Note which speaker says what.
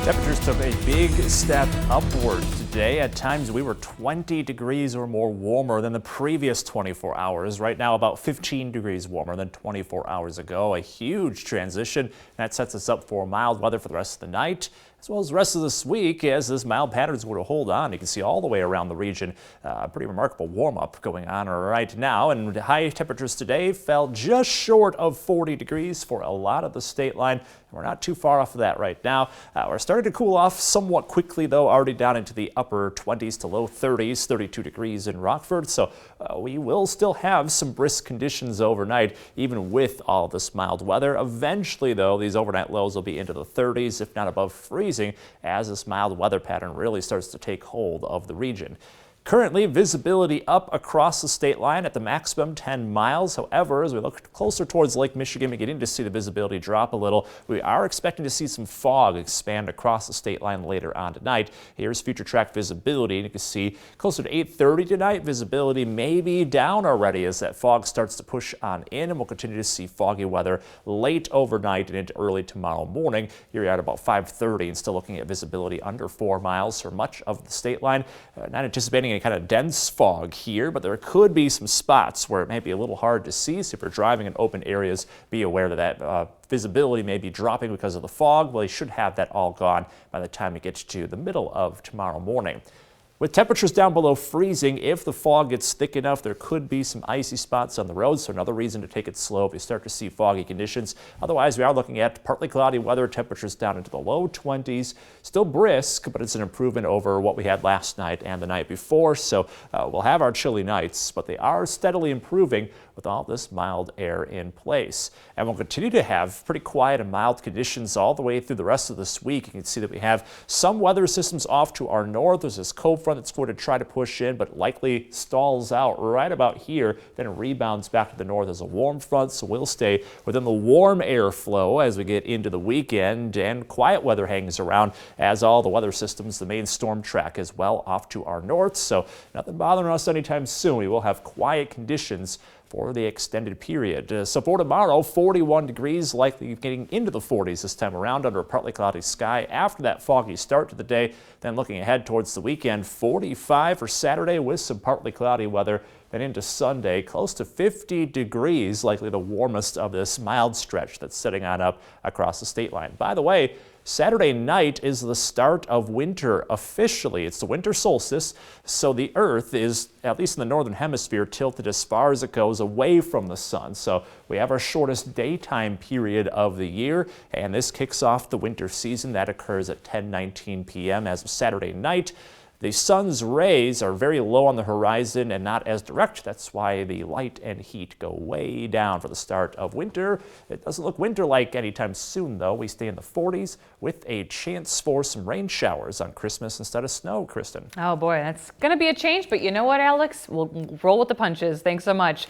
Speaker 1: Temperatures took a big step upward today. At times we were 20 degrees or more warmer than the previous 24 hours. Right now about 15 degrees warmer than 24 hours ago. A huge transition that sets us up for mild weather for the rest of the night, as well as the rest of this week, as this mild pattern is going to hold on. You can see all the way around the region. Pretty remarkable warm-up going on right now, and high temperatures today fell just short of 40 degrees for a lot of the state line. We're not too far off of that right now. We're starting to cool off somewhat quickly, though, already down into the upper 20s to low 30s, 32 degrees in Rockford. So we will still have some brisk conditions overnight, even with all this mild weather. Eventually, though, these overnight lows will be into the 30s, if not above freezing, as this mild weather pattern really starts to take hold of the region. Currently, visibility up across the state line at the maximum 10 miles. However, as we look closer towards Lake Michigan, beginning to see the visibility drop a little. We are expecting to see some fog expand across the state line later on tonight. Here's future track visibility, and you can see closer to 8:30 tonight, visibility may be down already as that fog starts to push on in, and we'll continue to see foggy weather late overnight and into early tomorrow morning. Here at about 5:30 and still looking at visibility under 4 miles for much of the state line. Not anticipating any kind of dense fog here, but there could be some spots where it may be a little hard to see. So if you're driving in open areas, be aware that visibility may be dropping because of the fog. Well, you should have that all gone by the time you get to the middle of tomorrow morning. With temperatures down below freezing, if the fog gets thick enough, there could be some icy spots on the road, so another reason to take it slow if you start to see foggy conditions. Otherwise, we are looking at partly cloudy weather, temperatures down into the low 20s. Still brisk, but it's an improvement over what we had last night and the night before, so we'll have our chilly nights, but they are steadily improving with all this mild air in place. And we'll continue to have pretty quiet and mild conditions all the way through the rest of this week. You can see that we have some weather systems off to our north. There's this cold front that's going to try to push in, but likely stalls out right about here. Then it rebounds back to the north as a warm front, so we'll stay within the warm airflow as we get into the weekend, and quiet weather hangs around as all the weather systems, the main storm track as well off to our north. So nothing bothering us anytime soon. We will have quiet conditions for the extended period. So for tomorrow, 41 degrees, likely getting into the 40s this time around under a partly cloudy sky after that foggy start to the day. Then looking ahead towards the weekend, 45 for Saturday with some partly cloudy weather. Then into Sunday, close to 50 degrees, likely the warmest of this mild stretch that's setting on up across the state line. By the way, Saturday night is the start of winter officially. It's the winter solstice, so the Earth is, at least in the northern hemisphere, tilted as far as it goes away from the sun. So we have our shortest daytime period of the year, and this kicks off the winter season. That occurs at 10:19 p.m. as of Saturday night. The sun's rays are very low on the horizon and not as direct. That's why the light and heat go way down for the start of winter. It doesn't look winter-like anytime soon, though. We stay in the 40s with a chance for some rain showers on Christmas instead of snow, Kristen.
Speaker 2: Oh boy, that's going to be a change, but you know what, Alex? We'll roll with the punches. Thanks so much.